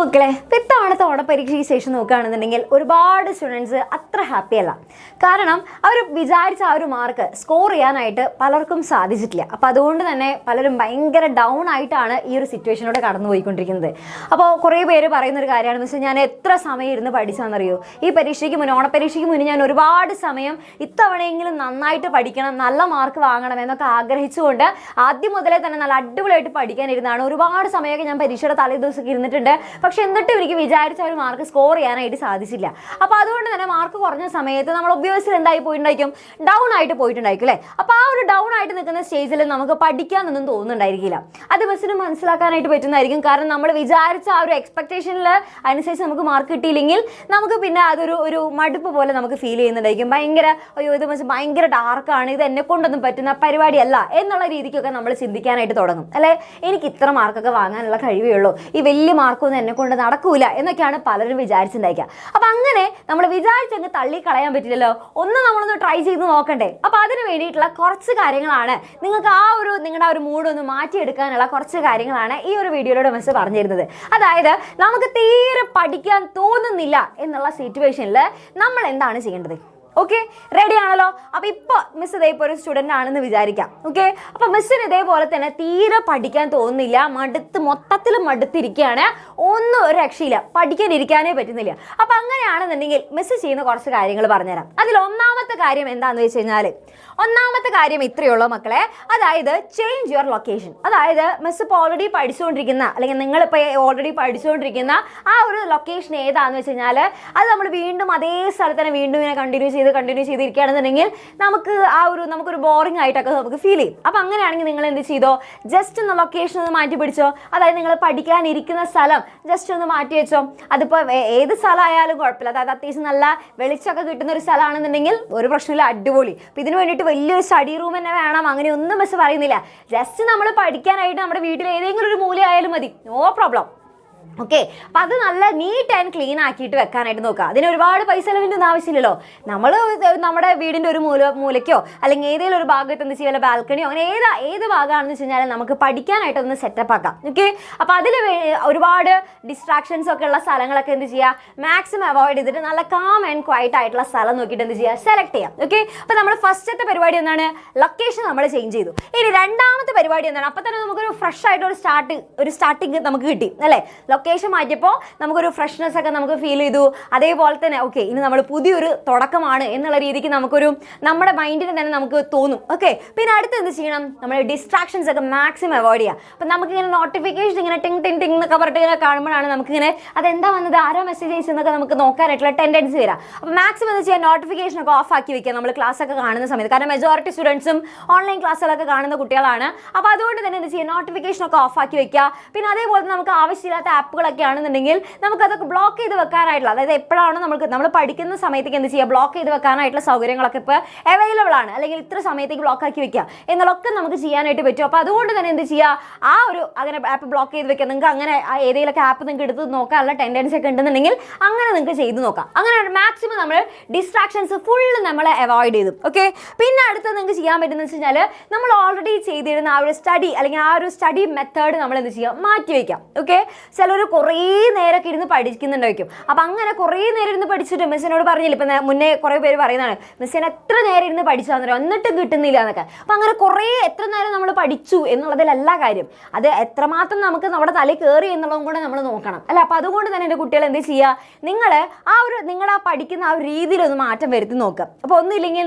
മക്കളെ, ഇത്തവണത്തെ ഓണപരീക്ഷയ്ക്ക് ശേഷം നോക്കുകയാണെന്നുണ്ടെങ്കിൽ ഒരുപാട് സ്റ്റുഡൻസ് അത്ര ഹാപ്പി അല്ല. കാരണം അവർ വിചാരിച്ച ആ ഒരു മാർക്ക് സ്കോർ ചെയ്യാനായിട്ട് പലർക്കും സാധിച്ചിട്ടില്ല. അപ്പോൾ അതുകൊണ്ട് തന്നെ പലരും ഭയങ്കര ഡൗൺ ആയിട്ടാണ് ഈ ഒരു സിറ്റുവേഷനിലൂടെ കടന്നു പോയിക്കൊണ്ടിരിക്കുന്നത്. അപ്പോൾ കുറേ പേര് പറയുന്നൊരു കാര്യമാണെന്ന് വെച്ചാൽ, ഞാൻ എത്ര സമയം ഇരുന്ന് പഠിച്ചാണെന്നറിയോ, ഈ പരീക്ഷയ്ക്ക് മുന്നേ, ഓണപരീക്ഷയ്ക്ക് മുന്നേ ഞാൻ ഒരുപാട് സമയം ഇത്തവണയെങ്കിലും നന്നായിട്ട് പഠിക്കണം, നല്ല മാർക്ക് വാങ്ങണം എന്നൊക്കെ ആഗ്രഹിച്ചുകൊണ്ട് ആദ്യം മുതലേ തന്നെ നല്ല അടിപൊളിയായിട്ട് പഠിക്കാനിരുന്നതാണ്. ഒരുപാട് സമയമൊക്കെ ഞാൻ പരീക്ഷയുടെ തലേ ദിവസമൊക്കെ ഇരുന്നിട്ടുണ്ട്. പക്ഷെ എന്നിട്ടും എനിക്ക് വിചാരിച്ച ഒരു മാർക്ക് സ്കോർ ചെയ്യാനായിട്ട് സാധിച്ചില്ല. അപ്പോൾ അതുകൊണ്ട് തന്നെ മാർക്ക് കുറഞ്ഞ സമയത്ത് നമ്മൾ ഒബ്വിയസ്ലി എന്തായി പോയിട്ടുണ്ടായിരിക്കും, ഡൗൺ ആയിട്ട് പോയിട്ടുണ്ടായിരിക്കും അല്ലേ. അപ്പോൾ ആ ഒരു ഡൗൺ ആയിട്ട് നിൽക്കുന്ന സ്റ്റേജിൽ നമുക്ക് പഠിക്കാനൊന്നും തോന്നുന്നുണ്ടായിരിക്കില്ല. അത് മിസ്സിന് മനസ്സിലാക്കാനായിട്ട് പറ്റുന്നതായിരിക്കും. കാരണം നമ്മൾ വിചാരിച്ച ആ ഒരു എക്സ്പെക്ടേഷനിൽ അനുസരിച്ച് നമുക്ക് മാർക്ക് കിട്ടിയില്ലെങ്കിൽ നമുക്ക് പിന്നെ അതൊരു മടുപ്പ് പോലെ നമുക്ക് ഫീൽ ചെയ്യുന്നുണ്ടായിരിക്കും. ഭയങ്കര അയ്യോ ഇത് മിസ് ഭയങ്കര ഡാർക്കാണ്, ഇത് എന്നെ കൊണ്ടൊന്നും പറ്റുന്ന പരിപാടിയല്ല എന്നുള്ള രീതിക്കൊക്കെ നമ്മൾ ചിന്തിക്കാനായിട്ട് തുടങ്ങും അല്ലേ. എനിക്ക് ഇത്ര മാർക്കൊക്കെ വാങ്ങാനുള്ള കഴിവേ ഉള്ളൂ, ഈ വലിയ മാർക്കൊന്നും എന്നെ കൊണ്ട് നടക്കൂല എന്നൊക്കെയാണ് പലരും വിചാരിച്ചിട്ടുണ്ടായിരിക്കുക. അപ്പം അങ്ങനെ നമ്മൾ വിചാരിച്ചങ്ങ് തള്ളിക്കളയാൻ പറ്റില്ലല്ലോ, നമ്മളൊന്ന് ട്രൈ ചെയ്ത് നോക്കണ്ടേ. അപ്പോൾ അതിന് വേണ്ടിയിട്ടുള്ള കുറച്ച് കാര്യങ്ങളാണ് നിങ്ങൾക്ക് നിങ്ങളുടെ ആ ഒരു മൂഡ് ഒന്ന് മാറ്റിയെടുക്കാനുള്ള കുറച്ച് കാര്യങ്ങളാണ് ഈ ഒരു വീഡിയോയിലൂടെ മിസ് പറഞ്ഞു തരുന്നത്. അതായത് നമുക്ക് തീരെ പഠിക്കാൻ തോന്നുന്നില്ല എന്നുള്ള സിറ്റുവേഷനിൽ നമ്മൾ എന്താണ് ചെയ്യേണ്ടത്? ഓക്കെ, റെഡി ആണല്ലോ. അപ്പോൾ ഇപ്പോൾ മിസ് ഇതേപോലെ ഒരു സ്റ്റുഡൻ്റ് ആണെന്ന് വിചാരിക്കാം. ഓക്കെ, അപ്പോൾ മിസ്സിന് ഇതേപോലെ തന്നെ തീരെ പഠിക്കാൻ തോന്നുന്നില്ല, മൊത്തത്തിൽ മടുത്തിരിക്കുകയാണ്, ഒന്നും ഒരു രക്ഷയില്ല, പഠിക്കാൻ ഇരിക്കാനേ പറ്റുന്നില്ല. അപ്പോൾ അങ്ങനെയാണെന്നുണ്ടെങ്കിൽ മിസ് ചെയ്യുന്ന കുറച്ച് കാര്യങ്ങൾ പറഞ്ഞുതരാം. അതിൽ ഒന്നാമത്തെ കാര്യം എന്താണെന്ന് വെച്ച് കഴിഞ്ഞാൽ, ഒന്നാമത്തെ കാര്യം ഇത്രയേ ഉള്ളൂ മക്കളെ, അതായത് ചേഞ്ച് യുവർ ലൊക്കേഷൻ. അതായത് മിസ് ഇപ്പോൾ ഓൾറെഡി പഠിച്ചുകൊണ്ടിരിക്കുന്ന, അല്ലെങ്കിൽ നിങ്ങളിപ്പോൾ ഓൾറെഡി പഠിച്ചുകൊണ്ടിരിക്കുന്ന ആ ഒരു ലൊക്കേഷൻ ഏതാണെന്ന് വെച്ച് കഴിഞ്ഞാൽ, അത് നമ്മൾ വീണ്ടും അതേ സ്ഥലത്ത് തന്നെ വീണ്ടും ഇങ്ങനെ കണ്ടിന്യൂ ചെയ്തിരിക്കുകയാണെന്നുണ്ടെങ്കിൽ നമുക്കൊരു ബോറിംഗ് ആയിട്ടൊക്കെ നമുക്ക് ഫീൽ ചെയ്യും. അപ്പോൾ അങ്ങനെയാണെങ്കിൽ നിങ്ങൾ എന്ത് ചെയ്തോ, ജസ്റ്റ് ഒന്ന് ലൊക്കേഷൻ ഒന്ന് മാറ്റി പിടിച്ചോ. അതായത് നിങ്ങൾ പഠിക്കാനിരിക്കുന്ന സ്ഥലം ജസ്റ്റ് ഒന്ന് മാറ്റി വെച്ചോ. അതിപ്പോൾ ഏത് സ്ഥലമായാലും കുഴപ്പമില്ല. അതായത് അത്യാവശ്യം നല്ല വെളിച്ചമൊക്കെ കിട്ടുന്ന ഒരു സ്ഥലമാണെന്നുണ്ടെങ്കിൽ ഒരു പ്രശ്നമില്ല, അടിപൊളി. അപ്പോൾ ഇതിന് വേണ്ടിയിട്ട് വലിയൊരു സ്റ്റഡി റൂം തന്നെ വേണം അങ്ങനെയൊന്നും മിസ് പറയുന്നില്ല. ജസ്റ്റ് നമ്മൾ പഠിക്കാനായിട്ട് നമ്മുടെ വീട്ടിൽ ഏതെങ്കിലും ഒരു മൂലയായാലും മതി, നോ പ്രോബ്ലം. ഓക്കെ, അപ്പം അത് നല്ല നീറ്റ് ആൻഡ് ക്ലീൻ ആക്കിയിട്ട് വെക്കാനായിട്ട് നോക്കുക. അതിന് ഒരുപാട് പൈസ ചെലവിൻ്റെ ഒന്നും ആവശ്യമില്ലല്ലോ. നമ്മൾ നമ്മുടെ വീടിൻ്റെ ഒരു മൂലയ്ക്കോ അല്ലെങ്കിൽ ഏതെങ്കിലും ഒരു ഭാഗത്ത് എന്ത് ചെയ്യുക, ബാൽക്കണിയോ അങ്ങനെ ഏത് ഭാഗമാണെന്ന് വെച്ച് കഴിഞ്ഞാൽ നമുക്ക് പഠിക്കാനായിട്ടൊന്ന് സെറ്റപ്പ് ആക്കാം. ഓക്കെ, അപ്പോൾ അതിൽ ഒരുപാട് ഡിസ്ട്രാക്ഷൻസ് ഒക്കെ ഉള്ള സ്ഥലങ്ങളൊക്കെ എന്ത് ചെയ്യുക, മാക്സിമം അവോയ്ഡ് ചെയ്തിട്ട് നല്ല കാം ആൻഡ് ക്വയറ്റ് ആയിട്ടുള്ള സ്ഥലം നോക്കിയിട്ട് എന്ത് ചെയ്യുക, സെലക്ട് ചെയ്യാം. ഓക്കെ, അപ്പോൾ നമ്മൾ ഫസ്റ്റത്തെ പരിപാടി എന്താണ്, ലൊക്കേഷൻ നമ്മൾ ചേഞ്ച് ചെയ്തു. ഇനി രണ്ടാമത്തെ പരിപാടി എന്താണ്, അപ്പോൾ തന്നെ നമുക്കൊരു ഫ്രഷ് ആയിട്ട് ഒരു സ്റ്റാർട്ടിങ് നമുക്ക് കിട്ടി അല്ലേ. ലൊക്കേഷൻ മാറ്റിയപ്പോൾ നമുക്കൊരു ഫ്രഷ്നെസ് ഒക്കെ നമുക്ക് ഫീൽ ചെയ്തു. അതേപോലെ തന്നെ ഓക്കെ, ഇനി നമ്മൾ പുതിയൊരു തുടക്കമാണ് എന്നുള്ള രീതിക്ക് നമ്മുടെ മൈൻഡിന് തന്നെ നമുക്ക് തോന്നും. ഓക്കെ, പിന്നെ അടുത്ത് എന്ത് ചെയ്യണം, നമ്മൾ ഡിസ്ട്രാക്ഷൻസ് ഒക്കെ മാക്സിമം അവോയ്ഡ് ചെയ്യുക. അപ്പം നമുക്കിങ്ങനെ നോട്ടിഫിക്കേഷൻ ഇങ്ങനെ ടിങ് ടിങ് ടിങ് എന്നൊക്കെ പറഞ്ഞിട്ട് ഇങ്ങനെ കാണുമ്പോഴാണ് നമുക്കിങ്ങനെ അതെന്താ വന്നത്, ആരോ മെസ്സേജ് അയച്ചെന്നൊക്കെ നമുക്ക് നോക്കാനായിട്ടുള്ള ടെൻഡൻസി വരാം. അപ്പോൾ മാക്സിമം എന്താ ചെയ്യുക, നോട്ടിഫിക്കേഷൻ ഒക്കെ ഓഫ് ആക്കി വെക്കുക നമ്മൾ ക്ലാസ് ഒക്കെ കാണുന്ന സമയത്ത്. കാരണം മെജോറിറ്റി സ്റ്റുഡൻസും ഓൺലൈൻ ക്ലാസ്സുകളൊക്കെ കാണുന്ന കുട്ടികളാണ്. അപ്പോൾ അതുകൊണ്ട് തന്നെ എന്ത് ചെയ്യുക, നോട്ടിഫിക്കേഷൻ ഒക്കെ ഓഫ് ആക്കി വെക്കുക. പിന്നെ അതേപോലെ നമുക്ക് ആവശ്യമില്ലാത്ത ആപ്പുകളൊക്കെ ആണെന്നുണ്ടെങ്കിൽ നമുക്കതൊക്കെ ബ്ലോക്ക് ചെയ്ത് വെക്കാനായിട്ടുള്ള, അതായത് എപ്പോഴാണ് നമ്മൾ പഠിക്കുന്ന സമയത്തേക്ക് എന്ത് ചെയ്യുക, ബ്ലോക്ക് ചെയ്ത് വെക്കാനായിട്ടുള്ള സൗകര്യങ്ങളൊക്കെ ഇപ്പോൾ അവൈലബിൾ ആണ്. അല്ലെങ്കിൽ ഇത്ര സമയത്തേക്ക് ബ്ലോക്ക് ആക്കി വെക്കുക എന്നുള്ളതൊക്കെ നമുക്ക് ചെയ്യാനായിട്ട് പറ്റും. അപ്പോൾ അതുകൊണ്ട് തന്നെ എന്ത് ചെയ്യുക, അങ്ങനെ ആപ്പ് ബ്ലോക്ക് ചെയ്ത് വെക്കുക. നിങ്ങൾക്ക് അങ്ങനെ ഏതെങ്കിലുമൊക്കെ ആപ്പ് നിങ്ങൾക്ക് എടുത്ത് നോക്കാനുള്ള ടെൻഡൻസി ഒക്കെ ഉണ്ടെന്നുണ്ടെങ്കിൽ അങ്ങനെ നിങ്ങൾക്ക് ചെയ്ത് നോക്കാം. അങ്ങനെ മാക്സിമം നമ്മൾ ഡിസ്ട്രാക്ഷൻസ് ഫുള്ള് നമ്മൾ അവോയ്ഡ് ചെയ്തു. ഓക്കെ, പിന്നെ അടുത്ത് നിങ്ങൾക്ക് ചെയ്യാൻ പറ്റുന്നത് വെച്ച് കഴിഞ്ഞാൽ, നമ്മൾ ഓൾറെഡി ചെയ്തിരുന്ന ആ ഒരു സ്റ്റഡി അല്ലെങ്കിൽ ആ ഒരു സ്റ്റഡി മെത്തേഡ് നമ്മൾ എന്ത് ചെയ്യുക, മാറ്റി വയ്ക്കാം. ഓക്കെ, ചിലർ കുറേ നേരമൊക്കെ ഇരുന്ന് പഠിക്കുന്നുണ്ടായിരിക്കും. അപ്പം അങ്ങനെ കുറേ നേരം ഇരുന്ന് പഠിച്ചിട്ട് മിസ്സിനോട് പറഞ്ഞില്ല, ഇപ്പം മുന്നേ കുറേ പേര് പറയുന്നതാണ്, മിസ്സിന് എത്ര നേരം ഇരുന്ന് പഠിച്ചാൽ എന്നിട്ടും കിട്ടുന്നില്ല എന്നൊക്കെ. അപ്പം അങ്ങനെ എത്ര നേരം നമ്മൾ പഠിച്ചു എന്നുള്ളതിലല്ല കാര്യം, അത് എത്രമാത്രം നമുക്ക് നമ്മുടെ തലയിൽ കയറി എന്നുള്ളതും കൂടെ നമ്മൾ നോക്കണം അല്ല. അപ്പം അതുകൊണ്ട് തന്നെ എൻ്റെ കുട്ടികൾ എന്ത് ചെയ്യുക, നിങ്ങൾ പഠിക്കുന്ന ആ ഒരു രീതിയിലൊന്ന് മാറ്റം വരുത്തി നോക്കുക. അപ്പോൾ ഒന്നുമില്ലെങ്കിൽ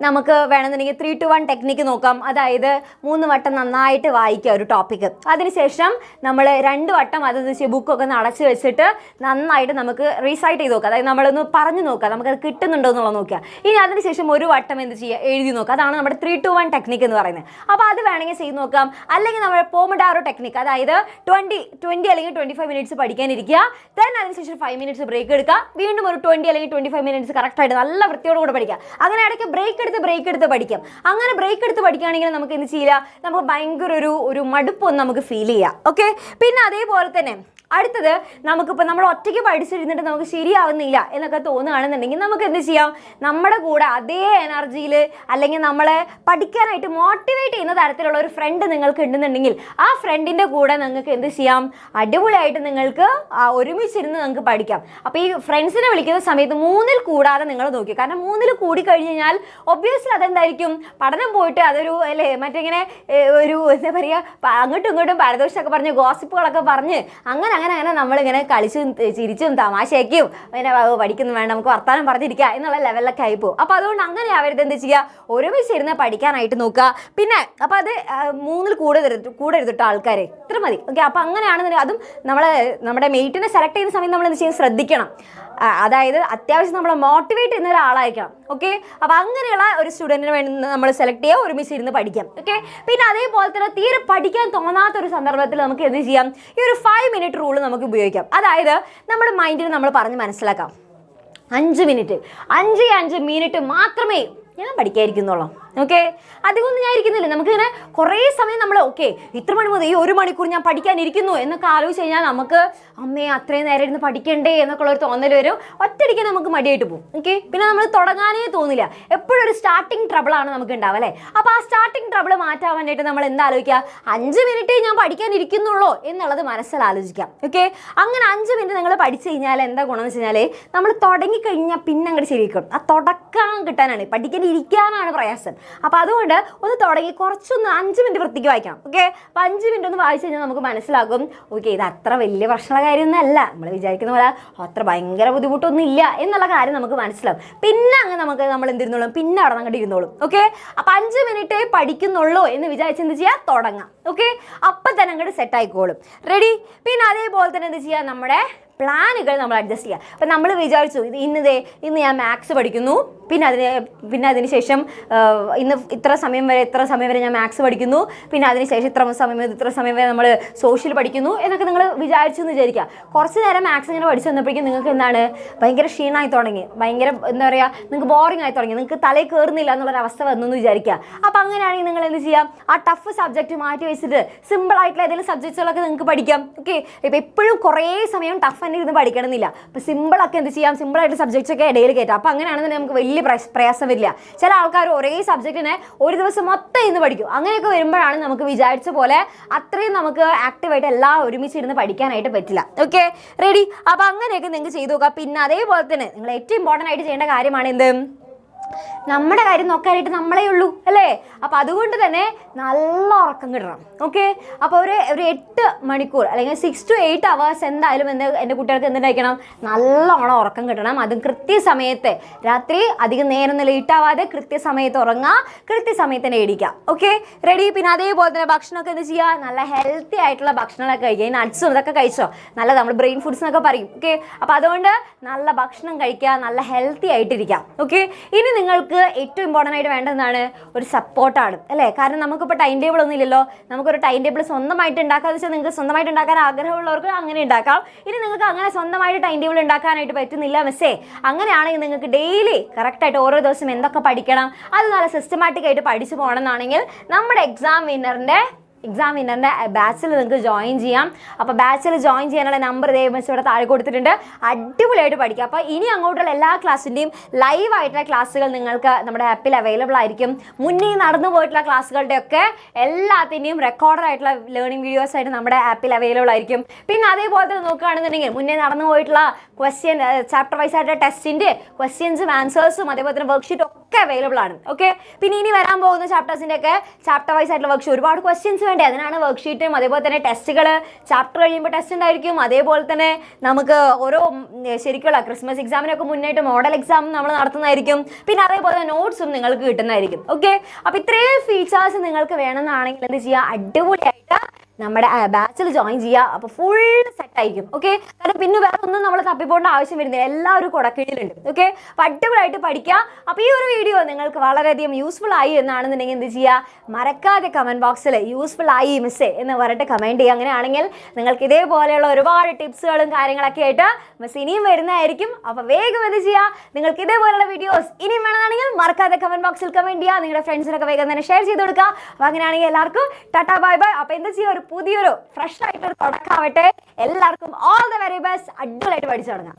നമുക്ക് വേണമെന്നുണ്ടെങ്കിൽ 3 to 1 ടെക്നിക്ക് നോക്കാം. അതായത് 3 വട്ടം നന്നായിട്ട് വായിക്കുക ഒരു ടോപ്പിക്ക്. അതിനുശേഷം നമ്മൾ 2 വട്ടം അത് ബുക്കൊക്കെ ഒന്ന് അടച്ച് വെച്ചിട്ട് നന്നായിട്ട് നമുക്ക് റീസൈറ്റ് ചെയ്ത് നോക്കുക. അതായത് നമ്മളൊന്ന് പറഞ്ഞു നോക്കുക, നമുക്കത് കിട്ടുന്നുണ്ടോ എന്നുള്ളത് നോക്കുക. ഇനി അതിനുശേഷം 1 വട്ടം എന്ത് ചെയ്യുക, എഴുതി നോക്കുക. അതാണ് നമ്മുടെ 3 to 1 ടെക്നിക്ക് എന്ന് പറയുന്നത്. അപ്പോൾ അത് വേണമെങ്കിൽ ചെയ്ത് നോക്കാം. അല്ലെങ്കിൽ നമ്മൾ പോമഡോറോ ടെക്നിക്ക്, അതായത് 20 അല്ലെങ്കിൽ 25 മിനിറ്റ്സ് പഠിക്കാനിരിക്കുക. ദെൻ അതിനുശേഷം 5 മിനിറ്റ്സ് ബ്രേക്ക് എടുക്കുക. വീണ്ടും ഒരു 20 അല്ലെങ്കിൽ 25 മിനിറ്റ്സ് കറക്റ്റായിട്ട് നല്ല വൃത്തിയോടുകൂടെ പഠിക്കുക. അങ്ങനെ ഇടയ്ക്ക് ബ്രേക്ക് എടുത്ത് പഠിക്കാം. അങ്ങനെ ബ്രേക്ക് എടുത്ത് പഠിക്കുകയാണെങ്കിൽ നമുക്ക് എന്ത് ചെയ്യില്ല, നമുക്ക് ഭയങ്കര ഒരു മടുപ്പൊന്നും നമുക്ക് ഫീൽ ചെയ്യാം. ഓക്കെ, പിന്നെ അതേപോലെ തന്നെ അടുത്തത് നമുക്കിപ്പോൾ നമ്മൾ ഒറ്റയ്ക്ക് പഠിച്ചിരുന്നിട്ട് നമുക്ക് ശരിയാവുന്നില്ല എന്നൊക്കെ തോന്നുകയാണെന്നുണ്ടെങ്കിൽ നമുക്ക് എന്ത് ചെയ്യാം, നമ്മുടെ കൂടെ അതേ എനർജിയിൽ അല്ലെങ്കിൽ നമ്മളെ പഠിക്കാനായിട്ട് മോട്ടിവേറ്റ് ചെയ്യുന്ന തരത്തിലുള്ള ഒരു ഫ്രണ്ട് നിങ്ങൾക്ക് ഉണ്ടെന്നുണ്ടെങ്കിൽ ആ ഫ്രണ്ടിൻ്റെ കൂടെ നിങ്ങൾക്ക് എന്ത് ചെയ്യാം, അടിപൊളിയായിട്ട് നിങ്ങൾക്ക് ഒരുമിച്ചിരുന്ന് നിങ്ങൾക്ക് പഠിക്കാം. അപ്പോൾ ഈ ഫ്രണ്ട്സിനെ വിളിക്കുന്ന സമയത്ത് 3-ൽ കൂടാതെ നിങ്ങൾ നോക്കി. കാരണം 3-ൽ കൂടി കഴിഞ്ഞ് കഴിഞ്ഞാൽ ഒബ്വിയസ്ലി അതെന്തായിരിക്കും, പഠനം പോയിട്ട് അതൊരു അല്ലേ മറ്റിങ്ങനെ ഒരു എന്താ പറയുക അങ്ങോട്ടും ഇങ്ങോട്ടും പരദോഷമൊക്കെ പറഞ്ഞ് ഗോസിപ്പുകളൊക്കെ പറഞ്ഞ് അങ്ങനെ അങ്ങനെ അങ്ങനെ നമ്മളിങ്ങനെ കളിച്ചും ചിരിച്ചും തമാശയാക്കിയും പിന്നെ പഠിക്കുന്നു വേണ്ട നമുക്ക് വർത്താനം പറഞ്ഞിരിക്കുക എന്നുള്ള ലെവലിലൊക്കെ ആയിപ്പോവും. അപ്പോൾ അതുകൊണ്ട് അങ്ങനെ അവരുടെ എന്ത് ചെയ്യുക, ഒരുമിച്ചിരുന്ന് പഠിക്കാനായിട്ട് നോക്കുക. പിന്നെ അപ്പോൾ അത് 3-ൽ കൂടെ എടുത്തിട്ട് ആൾക്കാരെ ഇത്ര മതി. ഓക്കെ, അപ്പോൾ അങ്ങനെയാണെന്നുണ്ടെങ്കിൽ അതും നമ്മുടെ മെയ്റ്റിനെ സെലക്ട് ചെയ്യുന്ന സമയത്ത് നമ്മൾ എന്ത് ചെയ്യും, ശ്രദ്ധിക്കണം. അതായത് അത്യാവശ്യം നമ്മളെ മോട്ടിവേറ്റ് ചെയ്യുന്ന ഒരാളായിരിക്കണം. ഓക്കെ, അപ്പോൾ അങ്ങനെയുള്ള ഒരു സ്റ്റുഡൻറ്റിന് വേണ്ടി നമ്മൾ സെലക്ട് ചെയ്യുക, ഒരുമിച്ചിരുന്ന് പഠിക്കാം. ഓക്കെ, പിന്നെ അതേപോലെ തന്നെ തീരെ പഠിക്കാൻ തോന്നാത്തൊരു സന്ദർഭത്തിൽ നമുക്ക് എന്ത് ചെയ്യാം, ഈ ഒരു 5 മിനിറ്റ് റൂൾ നമുക്ക് ഉപയോഗിക്കാം. അതായത് നമ്മുടെ മൈൻഡിന് നമ്മൾ പറഞ്ഞ് മനസ്സിലാക്കാം, 5 മിനിറ്റ് മാത്രമേ ഞാൻ പഠിക്കാതിരിക്കുന്നുള്ളൂ. ഓക്കെ, അധികമൊന്നും ഞാൻ ഇരിക്കുന്നില്ല. നമുക്കിങ്ങനെ കുറേ സമയം നമ്മൾ ഓക്കെ ഇത്ര മണി മുതൽ ഈ 1 മണിക്കൂർ ഞാൻ പഠിക്കാനിരിക്കുന്നു എന്നൊക്കെ ആലോചിച്ച് കഴിഞ്ഞാൽ നമുക്ക് അമ്മേ അത്രയും നേരം ഇരുന്ന് പഠിക്കണ്ടേ എന്നൊക്കെ ഉള്ളൊരു തോന്നൽ വരും. ഒറ്റയടിക്കാൻ നമുക്ക് മടിയായിട്ട് പോകും. ഓക്കെ, പിന്നെ നമ്മൾ തുടങ്ങാനേ തോന്നില്ല. എപ്പോഴും ഒരു സ്റ്റാർട്ടിങ് ട്രബിളാണ് നമുക്ക് ഉണ്ടാവുക അല്ലേ. അപ്പോൾ ആ സ്റ്റാർട്ടിങ് ട്രബിൾ മാറ്റാൻ വേണ്ടിയിട്ട് നമ്മൾ എന്താ ആലോചിക്കുക, 5 മിനിറ്റ് ഞാൻ പഠിക്കാനിരിക്കുന്നുള്ളൂ എന്നുള്ളത് മനസ്സിൽ ആലോചിക്കാം. ഓക്കെ, അങ്ങനെ 5 മിനിറ്റ് നിങ്ങൾ പഠിച്ചു കഴിഞ്ഞാൽ എന്താ ഗുണമെന്ന് വെച്ച് കഴിഞ്ഞാൽ നമ്മൾ തുടങ്ങിക്കഴിഞ്ഞാൽ പിന്നെ അങ്ങോട്ട് ശരിക്കും ആ തുടക്കം കിട്ടാനാണ്, പഠിക്കാനിരിക്കാനാണ് പ്രയാസം. അപ്പോൾ അതുകൊണ്ട് ഒന്ന് തുടങ്ങി കുറച്ചൊന്ന് 5 മിനിറ്റ് വൃത്തിക്ക് വായിക്കണം. ഓക്കെ, അപ്പോൾ 5 മിനിറ്റ് ഒന്ന് വായിച്ചു കഴിഞ്ഞാൽ നമുക്ക് മനസ്സിലാകും ഓക്കെ ഇത് അത്ര വലിയ പ്രശ്നമുള്ള കാര്യമൊന്നുമല്ല, നമ്മൾ വിചാരിക്കുന്ന പോലെ അത്ര ഭയങ്കര ബുദ്ധിമുട്ടൊന്നും ഇല്ല എന്നുള്ള കാര്യം നമുക്ക് മനസ്സിലാവും. പിന്നെ അങ്ങ് നമ്മൾ എന്തിരുന്നോളും, പിന്നെ അവിടെ അങ്ങോട്ട് ഇരുന്നോളും. ഓക്കെ, അപ്പോൾ 5 മിനിറ്റേ പഠിക്കുന്നുള്ളൂ എന്ന് വിചാരിച്ച് എന്ത് ചെയ്യുക, തുടങ്ങാം. ഓക്കെ, അപ്പം തന്നെ അങ്ങോട്ട് സെറ്റ് ആയിക്കോളും. റെഡി. പിന്നെ അതേപോലെ തന്നെ എന്ത് ചെയ്യുക, നമ്മുടെ പ്ലാനുകൾ നമ്മൾ അഡ്ജസ്റ്റ് ചെയ്യുക. അപ്പം നമ്മൾ വിചാരിച്ചു ഇന്ന് ഞാൻ മാത്സ് പഠിക്കുന്നു, പിന്നെ അതിന് ശേഷം ഇന്ന് ഇത്ര സമയം വരെ ഞാൻ മാത്സ് പഠിക്കുന്നു, പിന്നെ അതിനുശേഷം ഇത്ര സമയം വരെ നമ്മൾ സോഷ്യൽ പഠിക്കുന്നു എന്നൊക്കെ നിങ്ങൾ വിചാരിച്ചു എന്ന് വിചാരിക്കുക. കുറച്ച് നേരം മാത്സ് ഇങ്ങനെ പഠിച്ചു വന്നപ്പോഴേക്കും നിങ്ങൾക്ക് എന്താണ് ഭയങ്കര ക്ഷീണമായി തുടങ്ങി, ഭയങ്കര എന്താ പറയുക നിങ്ങൾക്ക് ബോറിംഗ് ആയി തുടങ്ങി, നിങ്ങൾക്ക് തലയിൽ കയറുന്നില്ല എന്നുള്ളൊരവസ്ഥ വന്നു എന്ന് വിചാരിക്കുക. അപ്പോൾ അങ്ങനെയാണെങ്കിൽ നിങ്ങൾ എന്ത് ചെയ്യാം, ആ ടഫ് സബ്ജക്റ്റ് മാറ്റി വെച്ചിട്ട് സിമ്പിളായിട്ടുള്ള ഏതെങ്കിലും സബ്ജക്റ്റുകളൊക്കെ നിങ്ങൾക്ക് പഠിക്കാം. ഓക്കെ, ഇപ്പോൾ എപ്പോഴും കുറേ സമയം ടഫ് തന്നെ ഇരുന്ന് പഠിക്കണമെന്നില്ല. അപ്പോൾ സിമ്പിളൊക്കെ എന്ത് ചെയ്യാം, സിമ്പിളായിട്ട് സബ്ജക്റ്റ്സ് ഒക്കെ ഇടയിൽ കയറ്റാം. അപ്പോൾ അങ്ങനെയാണെന്നുണ്ടെങ്കിൽ നമുക്ക് വലിയ പ്രയാസം വരില്ല. ചില ആൾക്കാർ ഒരേ സബ്ജക്റ്റിനെ ഒരു ദിവസം മൊത്തം ഇന്ന് പഠിക്കും. അങ്ങനെയൊക്കെ വരുമ്പോഴാണ് നമുക്ക് വിചാരിച്ച പോലെ അത്രയും നമുക്ക് ആക്റ്റീവായിട്ട് എല്ലാം ഒരുമിച്ചിരുന്ന് പഠിക്കാനായിട്ട് പറ്റില്ല. Okay, ready. അപ്പോൾ അങ്ങനെയൊക്കെ നിങ്ങൾക്ക് ചെയ്തു നോക്കാം. പിന്നെ അതേപോലെ തന്നെ നിങ്ങൾ ഏറ്റവും ഇമ്പോർട്ടൻ്റ് ആയിട്ട് ചെയ്യേണ്ട കാര്യമാണ് എന്ത്, നമ്മുടെ കാര്യം നോക്കാനായിട്ട് നമ്മളേ ഉള്ളൂ അല്ലേ. അപ്പോൾ അതുകൊണ്ട് തന്നെ നല്ല ഉറക്കം കിട്ടണം. ഓക്കെ, അപ്പോൾ ഒരു 8 മണിക്കൂർ അല്ലെങ്കിൽ 6 to 8 hours എന്തായാലും എൻ്റെ കുട്ടികൾക്ക് എന്തുണ്ടായിരിക്കണം, നല്ലോണം ഉറക്കം കിട്ടണം. അതും കൃത്യസമയത്ത്, രാത്രി അധികം നേരം ലേറ്റ് ആവാതെ കൃത്യസമയത്ത് ഉറങ്ങുക, കൃത്യസമയത്ത് തന്നെ എണീക്കുക. Okay, ready. പിന്നെ അതേപോലെ തന്നെ ഭക്ഷണമൊക്കെ എന്ത് ചെയ്യുക, നല്ല ഹെൽത്തി ആയിട്ടുള്ള ഭക്ഷണമൊക്കെ കഴിക്കുക. ഈ നട്ട്സും ഇതൊക്കെ കഴിച്ചോ, നല്ല നമ്മൾ ബ്രെയിൻ ഫുഡ്സ് എന്നൊക്കെ പറയും. ഓക്കെ, അപ്പോൾ അതുകൊണ്ട് നല്ല ഭക്ഷണം കഴിക്കുക, നല്ല ഹെൽത്തി ആയിട്ടിരിക്കുക. ഓക്കെ, ഇനി നിങ്ങൾക്ക് ഏറ്റവും ഇമ്പോർട്ടൻ്റ് ആയിട്ട് വേണ്ടതാണ് ഒരു സപ്പോർട്ടാണ് അല്ലേ. കാരണം നമുക്കിപ്പോൾ ടൈം ടേബിൾ ഒന്നും ഇല്ലല്ലോ. നമുക്കൊരു ടൈം ടേബിൾ സ്വന്തമായിട്ട് ഉണ്ടാക്കാന്ന് വെച്ചാൽ നിങ്ങൾക്ക് സ്വന്തമായിട്ട് ഉണ്ടാക്കാൻ ആഗ്രഹമുള്ളവർക്ക് അങ്ങനെ ഉണ്ടാക്കാം. ഇനി നിങ്ങൾക്ക് അങ്ങനെ സ്വന്തമായിട്ട് ടൈം ടേബിൾ ഉണ്ടാക്കാനായിട്ട് പറ്റുന്നില്ല മിസ്സേ, അങ്ങനെയാണെങ്കിൽ നിങ്ങൾക്ക് ഡെയിലി കറക്റ്റായിട്ട് ഓരോ ദിവസം എന്തൊക്കെ പഠിക്കണം അത് നല്ല സിസ്റ്റമാറ്റിക് ആയിട്ട് പഠിച്ചു പോകണം എന്നാണെങ്കിൽ നമ്മുടെ എക്സാം വിന്നറിൻ്റെ ബാച്ചിൽ നിങ്ങൾക്ക് ജോയിൻ ചെയ്യാം. അപ്പോൾ ബാച്ചിൽ ജോയിൻ ചെയ്യാനുള്ള നമ്പർ ഇവിടെ താഴെ കൊടുത്തിട്ടുണ്ട്. അടിപൊളിയായിട്ട് പഠിക്കുക. അപ്പോൾ ഇനി അങ്ങോട്ടുള്ള എല്ലാ ക്ലാസ്സിൻ്റെയും ലൈവായിട്ടുള്ള ക്ലാസ്സുകൾ നിങ്ങൾക്ക് നമ്മുടെ ആപ്പിൽ അവൈലബിൾ ആയിരിക്കും. മുന്നേ നടന്നു പോയിട്ടുള്ള ക്ലാസ്സുകളുടെയൊക്കെ എല്ലാത്തിൻ്റെയും റെക്കോർഡഡ് ആയിട്ടുള്ള ലേണിംഗ് വീഡിയോസ് ആയിട്ട് നമ്മുടെ ആപ്പിൽ അവൈലബിൾ ആയിരിക്കും. പിന്നെ അതേപോലെ തന്നെ നോക്കുകയാണെന്നുണ്ടെങ്കിൽ മുന്നേ നടന്നു പോയിട്ടുള്ള ക്വസ്റ്റ്യൻ ചാപ്റ്റർ വൈസ് ആയിട്ടുള്ള ടെസ്റ്റിൻ്റെ ക്വസ്റ്റ്യൻസും ആൻസേഴ്സും അതേപോലെ തന്നെ വർക്ക്ഷീറ്റ് ഒക്കെ അവൈലബിൾ ആണ്. ഓക്കെ, പിന്നെ ഇനി വരാൻ പോകുന്ന ചാപ്റ്റേഴ്സിൻ്റെ ഒക്കെ ചാപ്റ്റർ വൈസ് ആയിട്ടുള്ള വർക്ക്ഷീറ്റ് ഒരുപാട് ക്വസ്റ്റ്യൻസ് വേണ്ടേ, അതിനാണ് വർക്ക്ഷീറ്റും അതേപോലെ തന്നെ ടെസ്റ്റുകൾ. ചാപ്റ്റർ കഴിയുമ്പോൾ ടെസ്റ്റ് ഉണ്ടായിരിക്കും. അതേപോലെ തന്നെ നമുക്ക് ഓരോ ശരിക്കുള്ള ക്രിസ്മസ് എക്സാമിനൊക്കെ മുന്നായിട്ട് മോഡൽ എക്സാം നമ്മൾ നടത്തുന്നതായിരിക്കും. പിന്നെ അതേപോലെ തന്നെ നോട്ട്സും നിങ്ങൾക്ക് കിട്ടുന്നതായിരിക്കും. ഓക്കെ, അപ്പോൾ ഇത്രയും ഫീച്ചേഴ്സ് നിങ്ങൾക്ക് വേണമെന്നാണെങ്കിൽ എന്ത് ചെയ്യുക, അടിപൊളിയായിട്ട് നമ്മുടെ ബാച്ചിൽ ജോയിൻ ചെയ്യുക. അപ്പോൾ ഫുൾ സെറ്റ് ആയിരിക്കും. ഓക്കെ, കാരണം പിന്നെ വേറെ ഒന്നും നമ്മൾ തപ്പിപ്പോണ്ട ആവശ്യം വരുന്നില്ല, എല്ലാവരും കുടക്കീഴിലുണ്ട്. ഓക്കെ, അപ്പോൾ അടിപൊളിയായിട്ട് പഠിക്കുക. അപ്പോൾ ഈ ഒരു വീഡിയോ നിങ്ങൾക്ക് വളരെയധികം യൂസ്ഫുൾ ആയി എന്നാണെന്നുണ്ടെങ്കിൽ എന്ത് ചെയ്യുക, മറക്കാതെ കമൻറ്റ് ബോക്സിൽ യൂസ്ഫുൾ ആയി മിസ്സേ എന്ന് പറഞ്ഞിട്ട് കമൻറ്റ് ചെയ്യുക. അങ്ങനെയാണെങ്കിൽ നിങ്ങൾക്ക് ഇതേപോലെയുള്ള ഒരുപാട് ടിപ്സുകളും കാര്യങ്ങളൊക്കെ ആയിട്ട് മിസ് ഇനിയും വരുന്നതായിരിക്കും. അപ്പോൾ വേഗം എന്ത് ചെയ്യുക, നിങ്ങൾക്ക് ഇതേപോലെയുള്ള വീഡിയോസ് ഇനിയും വേണമെന്നാണെങ്കിൽ മറക്കാതെ കമൻറ്റ് ബോക്സിൽ കമൻറ്റ് ചെയ്യുക. നിങ്ങളുടെ ഫ്രണ്ട്സിനൊക്കെ വേഗം തന്നെ ഷെയർ ചെയ്ത് കൊടുക്കുക. അപ്പോൾ അങ്ങനെയാണെങ്കിൽ എല്ലാവർക്കും ടാറ്റാ ബൈ ബൈ. അപ്പോൾ എന്താ ചെയ്യുക, ഒരു പുതിയൊരു ഫ്രഷ് ആയിട്ടൊരു തുടക്കമാവട്ടെ. എല്ലാവർക്കും ഓൾ ദ വെരി ബെസ്റ്റ്. അടിപൊളിയായിട്ട് പഠിച്ചു തുടങ്ങാം.